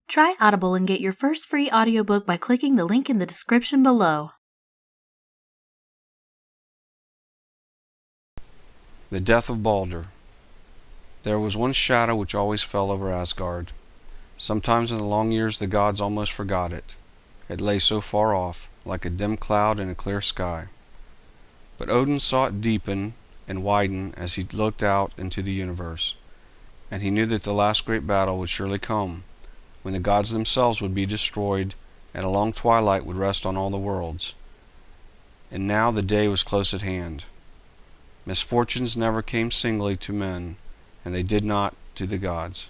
Try Audible and get your first free audiobook by clicking the link in the description below. The Death of Balder. There was one shadow which always fell over Asgard. Sometimes in the long years the gods almost forgot it. It lay so far off, like a dim cloud in a clear sky. But Odin saw it deepen and widen as he looked out into the universe, and he knew that the last great battle would surely come, when the gods themselves would be destroyed, and a long twilight would rest on all the worlds. And now the day was close at hand. Misfortunes never came singly to men, and they did not to the gods.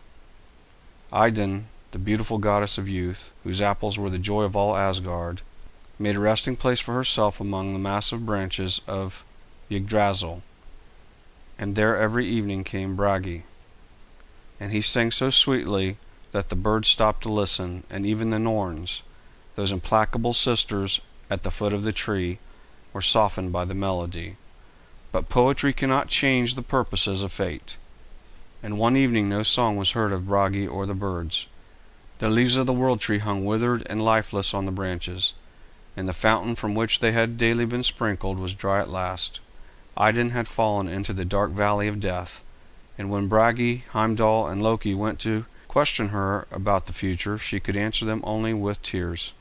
Idun, the beautiful goddess of youth, whose apples were the joy of all Asgard, made a resting place for herself among the massive branches of Yggdrasil, and there every evening came Bragi, and he sang so sweetly that the birds stopped to listen, and even the Norns, those implacable sisters at the foot of the tree, were softened by the melody. But poetry cannot change the purposes of fate, and one evening no song was heard of Bragi or the birds. The leaves of the world tree hung withered and lifeless on the branches, and the fountain from which they had daily been sprinkled was dry at last. Idun had fallen into the dark valley of death, and when Bragi, Heimdall, and Loki went to question her about the future, she could answer them only with tears.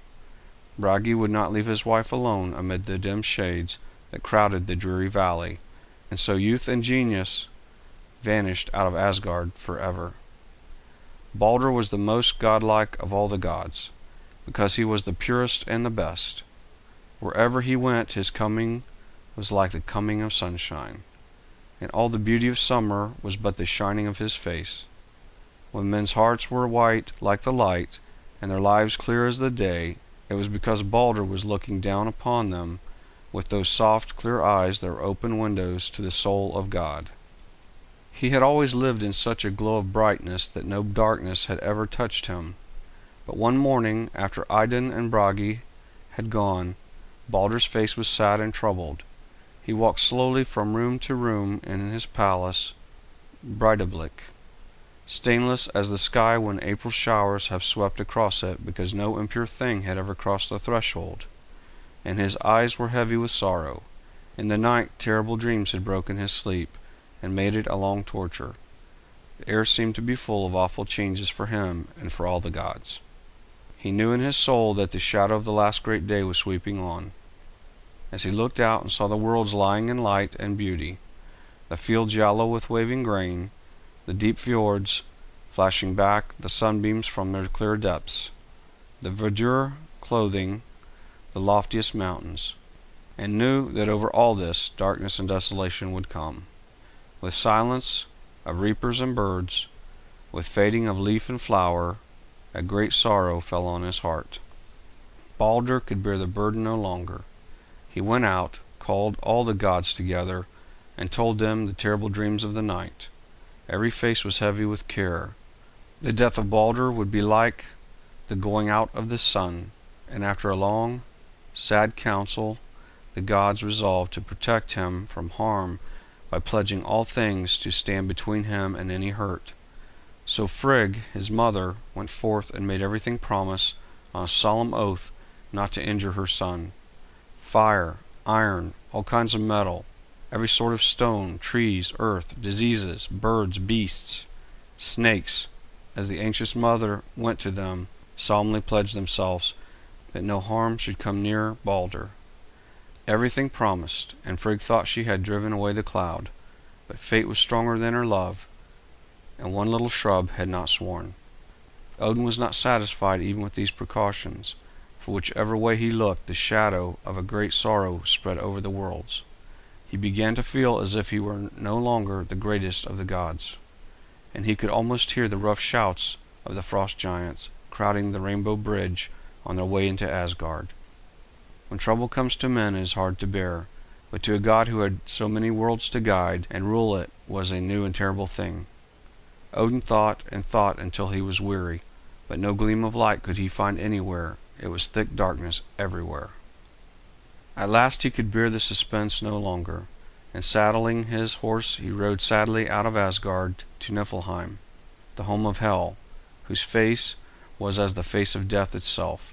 Bragi would not leave his wife alone amid the dim shades that crowded the dreary valley, and so youth and genius vanished out of Asgard forever. Balder was the most godlike of all the gods, because he was the purest and the best. Wherever he went, his coming was like the coming of sunshine, and all the beauty of summer was but the shining of his face. When men's hearts were white like the light, and their lives clear as the day, it was because Balder was looking down upon them with those soft, clear eyes that were open windows to the soul of God. He had always lived in such a glow of brightness that no darkness had ever touched him. But one morning, after Idun and Bragi had gone, Balder's face was sad and troubled. He walked slowly from room to room in his palace, Breidablik, stainless as the sky when April showers have swept across it, because no impure thing had ever crossed the threshold. And his eyes were heavy with sorrow. In the night terrible dreams had broken his sleep, and made it a long torture. The air seemed to be full of awful changes for him and for all the gods. He knew in his soul that the shadow of the last great day was sweeping on. As he looked out and saw the worlds lying in light and beauty, the fields yellow with waving grain, the deep fjords flashing back the sunbeams from their clear depths, the verdure clothing the loftiest mountains, and knew that over all this darkness and desolation would come, with silence of reapers and birds, with fading of leaf and flower, a great sorrow fell on his heart. Balder could bear the burden no longer. He went out, called all the gods together, and told them the terrible dreams of the night. Every face was heavy with care. The death of Balder would be like the going out of the sun, and after a long, sad council, the gods resolved to protect him from harm by pledging all things to stand between him and any hurt. So Frigg, his mother, went forth and made everything promise on a solemn oath not to injure her son. Fire, iron, all kinds of metal, every sort of stone, trees, earth, diseases, birds, beasts, snakes, as the anxious mother went to them, solemnly pledged themselves that no harm should come near Balder. Everything promised, and Frigg thought she had driven away the cloud, but fate was stronger than her love, and one little shrub had not sworn. Odin was not satisfied even with these precautions, for whichever way he looked, the shadow of a great sorrow spread over the worlds. He began to feel as if he were no longer the greatest of the gods, and he could almost hear the rough shouts of the frost giants crowding the rainbow bridge on their way into Asgard. When trouble comes to men, it is hard to bear, but to a god who had so many worlds to guide and rule it was a new and terrible thing. Odin thought and thought until he was weary, but no gleam of light could he find anywhere. It was thick darkness everywhere. At last he could bear the suspense no longer, and saddling his horse he rode sadly out of Asgard to Niflheim, the home of Hel, whose face was as the face of death itself.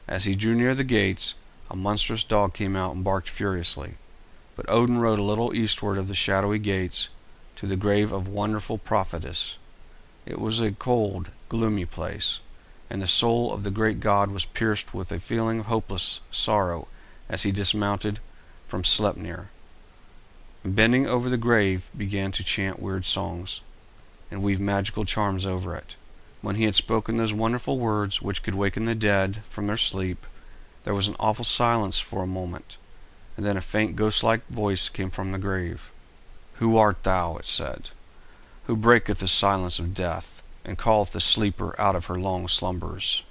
As he drew near the gates, a monstrous dog came out and barked furiously. But Odin rode a little eastward of the shadowy gates to the grave of wonderful prophetess. It was a cold, gloomy place, and the soul of the great god was pierced with a feeling of hopeless sorrow as he dismounted from Sleipnir, and bending over the grave began to chant weird songs and weave magical charms over it. When he had spoken those wonderful words which could waken the dead from their sleep, there was an awful silence for a moment, and then a faint ghost-like voice came from the grave. "Who art thou," it said, "who breaketh the silence of death, and calleth the sleeper out of her long slumbers?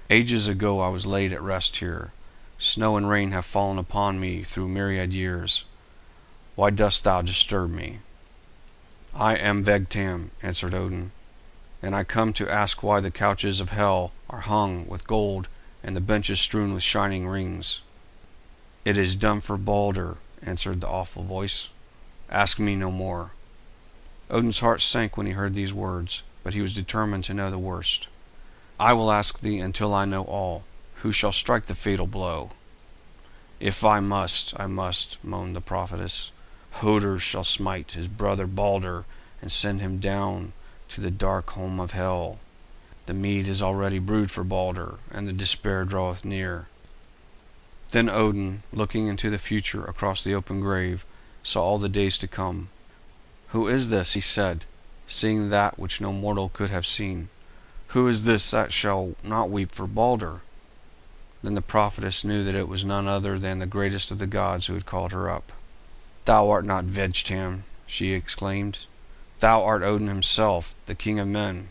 Ages ago I was laid at rest here. Snow and rain have fallen upon me through myriad years. Why dost thou disturb me?" "I am Vegtam," answered Odin, "and I come to ask why the couches of hell are hung with gold and the benches strewn with shining rings." "It is done for Balder," answered the awful voice. "Ask me no more." Odin's heart sank when he heard these words, but he was determined to know the worst. "I will ask thee until I know all. Who shall strike the fatal blow?" "If I must, I must," moaned the prophetess. "Hoder shall smite his brother Balder and send him down to the dark home of hell. The mead is already brewed for Balder, and the despair draweth near." Then Odin, looking into the future across the open grave, saw all the days to come. "Who is this," he said, seeing that which no mortal could have seen, "who is this that shall not weep for Balder?" Then the prophetess knew that it was none other than the greatest of the gods who had called her up. "Thou art not Vegtam," she exclaimed. "Thou art Odin himself, the king of men."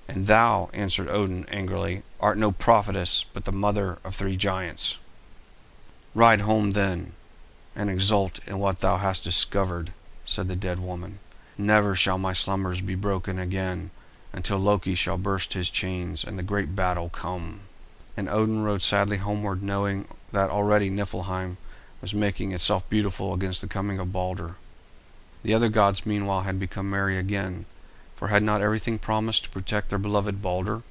"And thou," answered Odin angrily, "art no prophetess, but the mother of 3 giants. "Ride home, then, and exult in what thou hast discovered," said the dead woman. "Never shall my slumbers be broken again, until Loki shall burst his chains, and the great battle come." And Odin rode sadly homeward, knowing that already Niflheim was making itself beautiful against the coming of Balder. The other gods meanwhile had become merry again, for had not everything promised to protect their beloved Balder?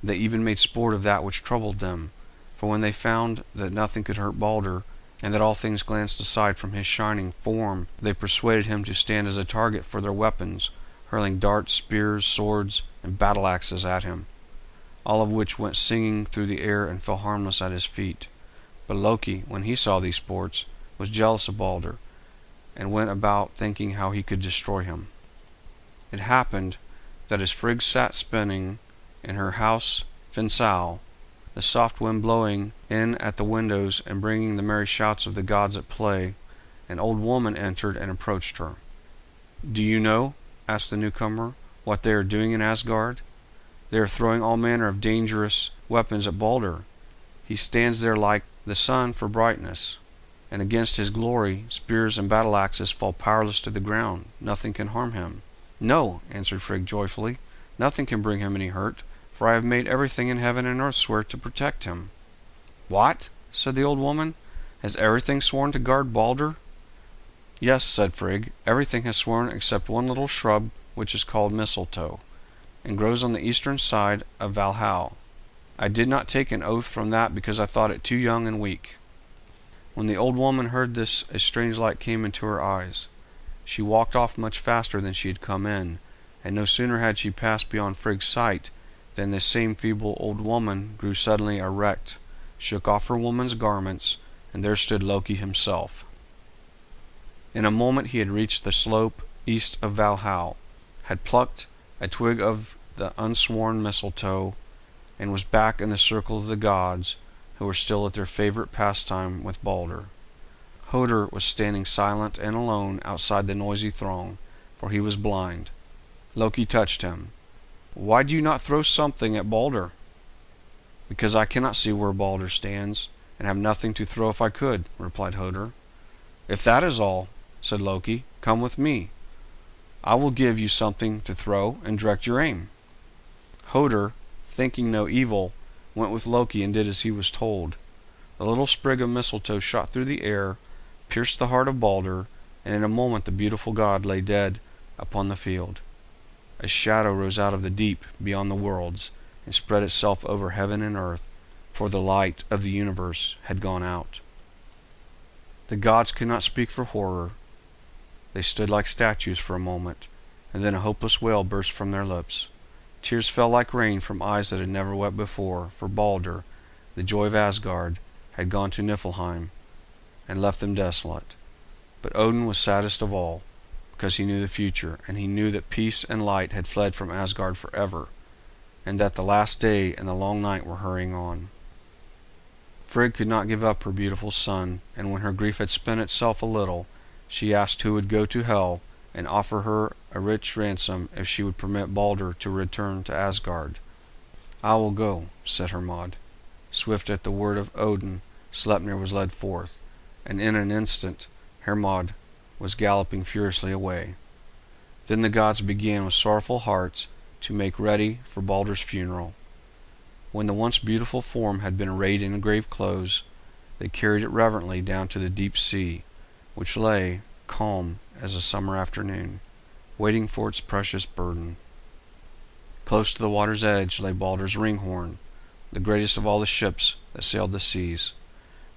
They even made sport of that which troubled them, for when they found that nothing could hurt Balder, and that all things glanced aside from his shining form, they persuaded him to stand as a target for their weapons, hurling darts, spears, swords, and battle axes at him, all of which went singing through the air and fell harmless at his feet. But Loki, when he saw these sports, was jealous of Balder, and went about thinking how he could destroy him. It happened that as Frigg sat spinning in her house Finsal, the soft wind blowing in at the windows and bringing the merry shouts of the gods at play, an old woman entered and approached her. "Do you know," asked the newcomer, "what they are doing in Asgard? They are throwing all manner of dangerous weapons at Balder. He stands there like the sun for brightness, and against his glory spears and battle axes fall powerless to the ground. Nothing can harm him." "No," answered Frigg joyfully, "nothing can bring him any hurt, for I have made everything in heaven and earth swear to protect him." "What?" said the old woman. "Has everything sworn to guard Balder?" "Yes," said Frigg, "everything has sworn except one little shrub which is called mistletoe, and grows on the eastern side of Valhall. I did not take an oath from that because I thought it too young and weak." When the old woman heard this a strange light came into her eyes. She walked off much faster than she had come in, and no sooner had she passed beyond Frigg's sight than this same feeble old woman grew suddenly erect, shook off her woman's garments, and there stood Loki himself. In a moment he had reached the slope east of Valhall, had plucked a twig of the unsworn mistletoe, and was back in the circle of the gods, who were still at their favorite pastime with Balder. Hoder was standing silent and alone outside the noisy throng, for he was blind. Loki touched him. "Why do you not throw something at Balder?" "Because I cannot see where Balder stands, and have nothing to throw if I could," replied Hoder. "If that is all," said Loki, "come with me. I will give you something to throw and direct your aim." Hoder, thinking no evil, went with Loki and did as he was told. The little sprig of mistletoe shot through the air, pierced the heart of Balder, and in a moment the beautiful god lay dead upon the field. A shadow rose out of the deep beyond the worlds, and spread itself over heaven and earth, for the light of the universe had gone out. The gods could not speak for horror. They stood like statues for a moment, and then a hopeless wail burst from their lips. Tears fell like rain from eyes that had never wept before, for Balder, the joy of Asgard, had gone to Niflheim and left them desolate. But Odin was saddest of all, because he knew the future, and he knew that peace and light had fled from Asgard forever, and that the last day and the long night were hurrying on. Frigg could not give up her beautiful son, and when her grief had spent itself a little, she asked who would go to Hel and offer her a rich ransom if she would permit Balder to return to Asgard. "I will go," said Hermod. Swift at the word of Odin, Sleipnir was led forth, and in an instant Hermod was galloping furiously away. Then the gods began with sorrowful hearts to make ready for Balder's funeral. When the once beautiful form had been arrayed in grave clothes, they carried it reverently down to the deep sea, which lay, calm as a summer afternoon, waiting for its precious burden. Close to the water's edge lay Balder's ringhorn, the greatest of all the ships that sailed the seas.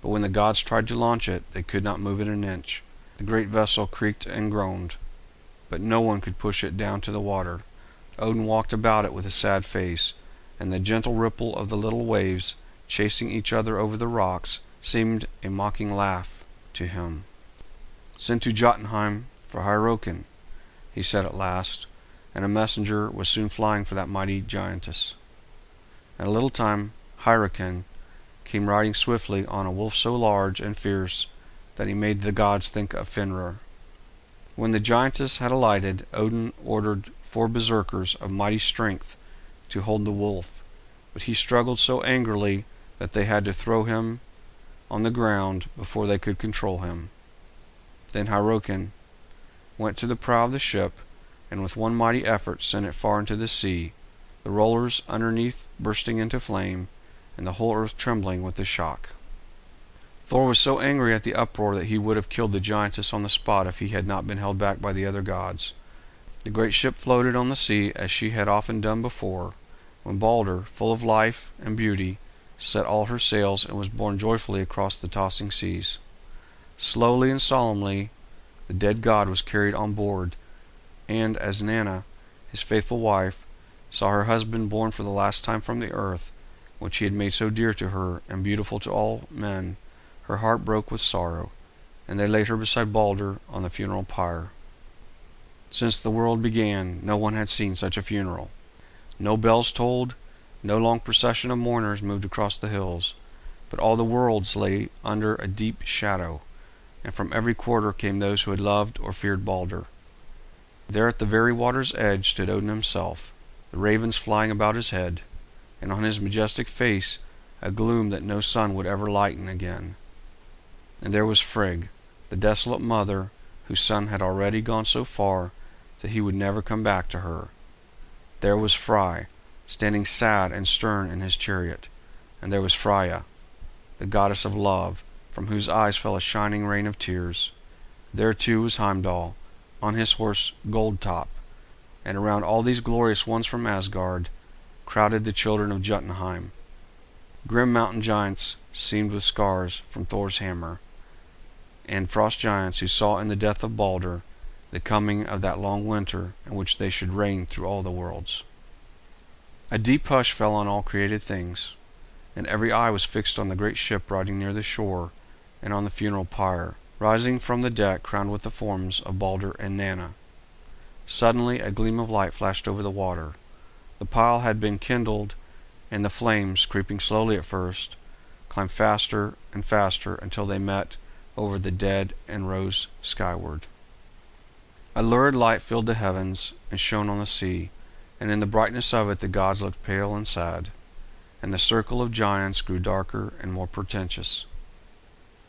But when the gods tried to launch it, they could not move it an inch. The great vessel creaked and groaned, but no one could push it down to the water. Odin walked about it with a sad face, and the gentle ripple of the little waves, chasing each other over the rocks, seemed a mocking laugh to him. "Send to Jotunheim for Hyrroken," he said at last, and a messenger was soon flying for that mighty giantess. In a little time Hyrroken came riding swiftly on a wolf so large and fierce that he made the gods think of Fenrir. When the giantess had alighted, Odin ordered 4 berserkers of mighty strength to hold the wolf, but he struggled so angrily that they had to throw him on the ground before they could control him. Then Hyrroken went to the prow of the ship, and with one mighty effort sent it far into the sea, the rollers underneath bursting into flame, and the whole earth trembling with the shock. Thor was so angry at the uproar that he would have killed the giantess on the spot if he had not been held back by the other gods. The great ship floated on the sea as she had often done before, when Balder, full of life and beauty, set all her sails and was borne joyfully across the tossing seas. Slowly and solemnly the dead god was carried on board, and as Nanna, his faithful wife, saw her husband borne for the last time from the earth, which he had made so dear to her and beautiful to all men, her heart broke with sorrow, and they laid her beside Balder on the funeral pyre. Since the world began, no one had seen such a funeral. No bells tolled, no long procession of mourners moved across the hills, but all the worlds lay under a deep shadow, and from every quarter came those who had loved or feared Balder. There at the very water's edge stood Odin himself, the ravens flying about his head, and on his majestic face a gloom that no sun would ever lighten again. And there was Frigg, the desolate mother, whose son had already gone so far that he would never come back to her. There was Frey, standing sad and stern in his chariot, and there was Freya, the goddess of love, from whose eyes fell a shining rain of tears. There too was Heimdall, on his horse Goldtop, and around all these glorious ones from Asgard crowded the children of Jotunheim, grim mountain giants seamed with scars from Thor's hammer, and frost giants who saw in the death of Balder the coming of that long winter in which they should reign through all the worlds. A deep hush fell on all created things, and every eye was fixed on the great ship riding near the shore and on the funeral pyre, rising from the deck crowned with the forms of Balder and Nanna. Suddenly a gleam of light flashed over the water. The pile had been kindled, and the flames, creeping slowly at first, climbed faster and faster until they met over the dead and rose skyward. A lurid light filled the heavens and shone on the sea, and in the brightness of it the gods looked pale and sad, and the circle of giants grew darker and more portentous.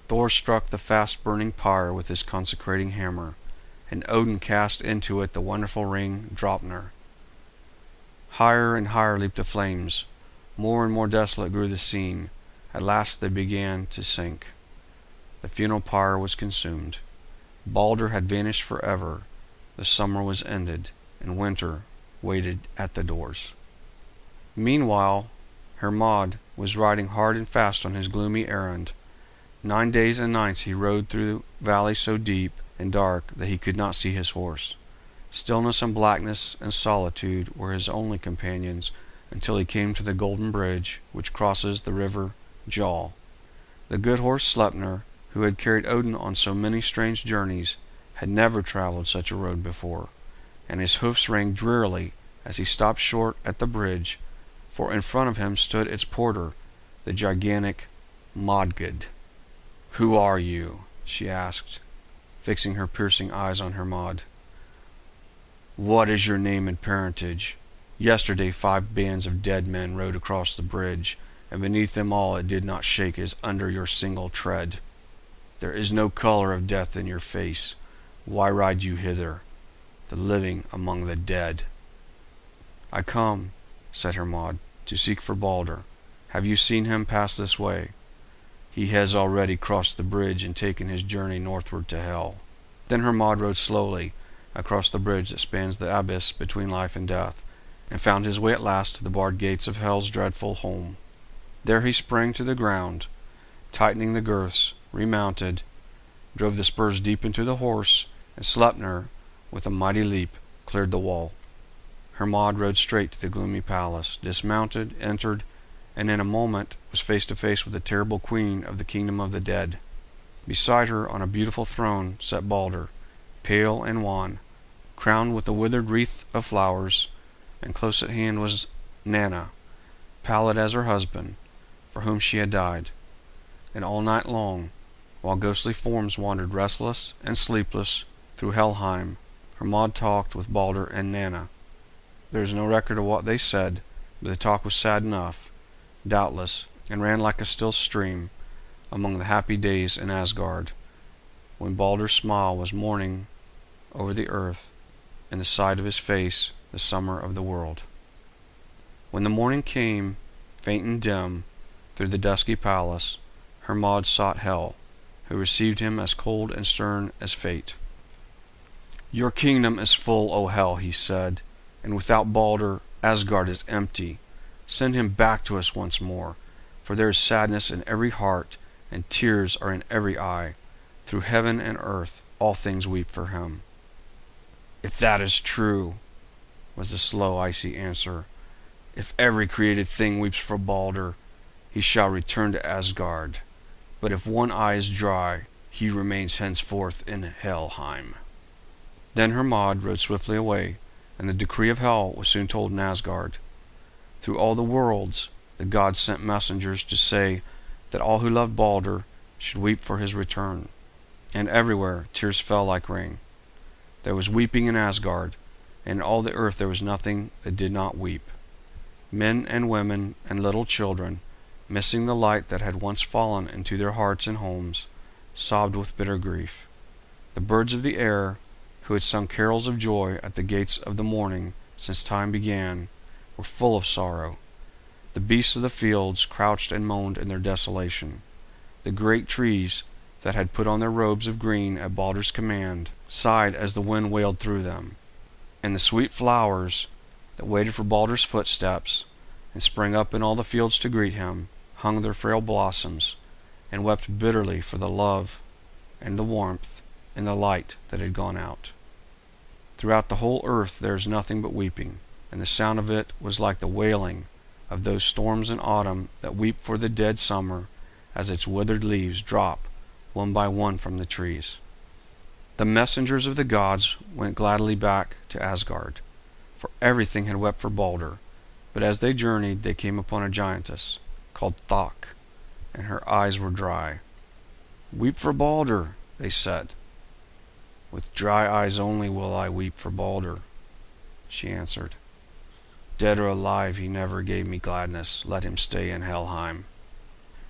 Thor struck the fast-burning pyre with his consecrating hammer, and Odin cast into it the wonderful ring Draupnir. Higher and higher leaped the flames. More and more desolate grew the scene. At last they began to sink. The funeral pyre was consumed. Balder had vanished forever. The summer was ended, and winter waited at the doors. Meanwhile, Hermod was riding hard and fast on his gloomy errand. 9 days and nights he rode through valleys so deep and dark that he could not see his horse. Stillness and blackness and solitude were his only companions until he came to the golden bridge which crosses the river Gjall. The good horse Sleipnir, who had carried Odin on so many strange journeys, had never traveled such a road before, and his hoofs rang drearily as he stopped short at the bridge, for in front of him stood its porter, the gigantic Modgud. "Who are you?" she asked, fixing her piercing eyes on Hermod. "What is your name and parentage? Yesterday 5 bands of dead men rode across the bridge, and beneath them all it did not shake as under your single tread. There is no color of death in your face. Why ride you hither, the living among the dead?" "I come," said Hermod, "to seek for Balder. Have you seen him pass this way?" "He has already crossed the bridge and taken his journey northward to Hel." Then Hermod rode slowly across the bridge that spans the abyss between life and death, and found his way at last to the barred gates of Hel's dreadful home. There he sprang to the ground, tightening the girths, remounted, drove the spurs deep into the horse, and Sleipnir, with a mighty leap, cleared the wall. Hermod rode straight to the gloomy palace, dismounted, entered, and in a moment was face to face with the terrible queen of the kingdom of the dead. Beside her, on a beautiful throne, sat Balder, pale and wan, crowned with a withered wreath of flowers, and close at hand was Nanna, pallid as her husband, for whom she had died. And all night long, while ghostly forms wandered restless and sleepless through Helheim, Hermod talked with Balder and Nanna. There is no record of what they said, but the talk was sad enough, doubtless, and ran like a still stream among the happy days in Asgard, when Balder's smile was morning over the earth, and the sight of his face the summer of the world. When the morning came, faint and dim, through the dusky palace, Hermod sought Hel, who received him as cold and stern as fate. "Your kingdom is full, O Hel," he said, "and without Balder, Asgard is empty. Send him back to us once more, for there is sadness in every heart, and tears are in every eye. Through heaven and earth all things weep for him." "If that is true," was the slow, icy answer, "if every created thing weeps for Balder, he shall return to Asgard. But if one eye is dry, he remains henceforth in Helheim." Then Hermod rode swiftly away, and the decree of Hel was soon told in Asgard. Through all the worlds the gods sent messengers to say that all who loved Balder should weep for his return, and everywhere tears fell like rain. There was weeping in Asgard, and in all the earth there was nothing that did not weep. Men and women and little children, missing the light that had once fallen into their hearts and homes, sobbed with bitter grief. The birds of the air, who had sung carols of joy at the gates of the morning since time began, were full of sorrow. The beasts of the fields crouched and moaned in their desolation. The great trees that had put on their robes of green at Balder's command sighed as the wind wailed through them, and the sweet flowers that waited for Balder's footsteps and sprang up in all the fields to greet him hung their frail blossoms and wept bitterly for the love and the warmth and the light that had gone out. Throughout the whole earth there is nothing but weeping, and the sound of it was like the wailing of those storms in autumn that weep for the dead summer as its withered leaves drop one by one from the trees. The messengers of the gods went gladly back to Asgard, for everything had wept for Balder, but as they journeyed they came upon a giantess called Thok, and her eyes were dry. "Weep for Balder," they said. "With dry eyes only will I weep for Balder," she answered. "Dead or alive, he never gave me gladness. Let him stay in Helheim."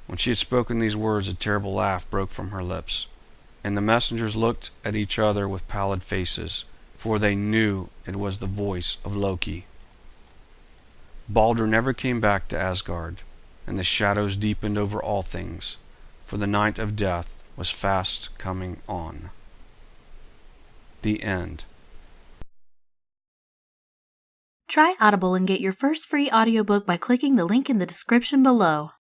When she had spoken these words, a terrible laugh broke from her lips, and the messengers looked at each other with pallid faces, for they knew it was the voice of Loki. Balder never came back to Asgard, and the shadows deepened over all things, for the night of death was fast coming on. The end. Try Audible and get your first free audiobook by clicking the link in the description below.